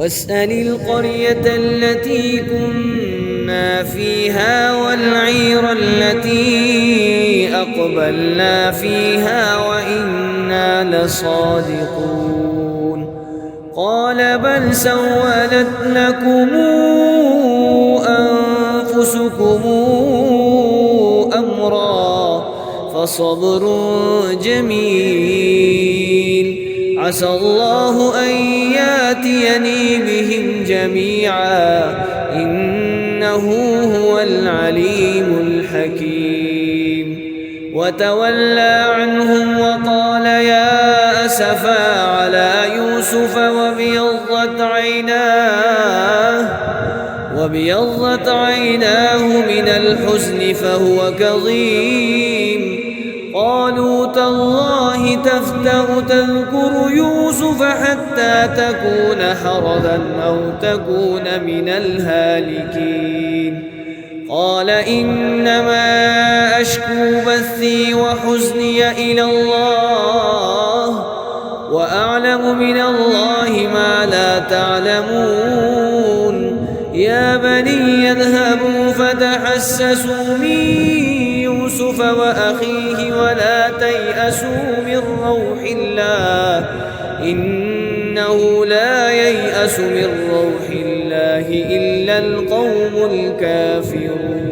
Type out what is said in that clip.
واسأل القرية التي كنا فيها والعير التي أقبلنا فيها وإنا لصادقون. قال بل سولت لكم أنفسكم أمرا فصبر جميل عسى الله أن يأتيني بهم جميعا إنه هو العليم الحكيم. وتولى عنهم وقال يا أسفا على يوسف وابيضت عيناه من الحزن فهو كظيم. قالوا تالله تفتأ تذكر يوسف حتى تكون حرضا أو تكون من الهالكين. قال إنما أشكو بثي وحزني إلى الله وأعلم من الله ما لا تعلمون. يا بني اذهبوا فتحسسوا من يوسف وأخيه ولا تيأسوا من روح الله إنه لا ييأس من روح الله إلا القوم الكافرون.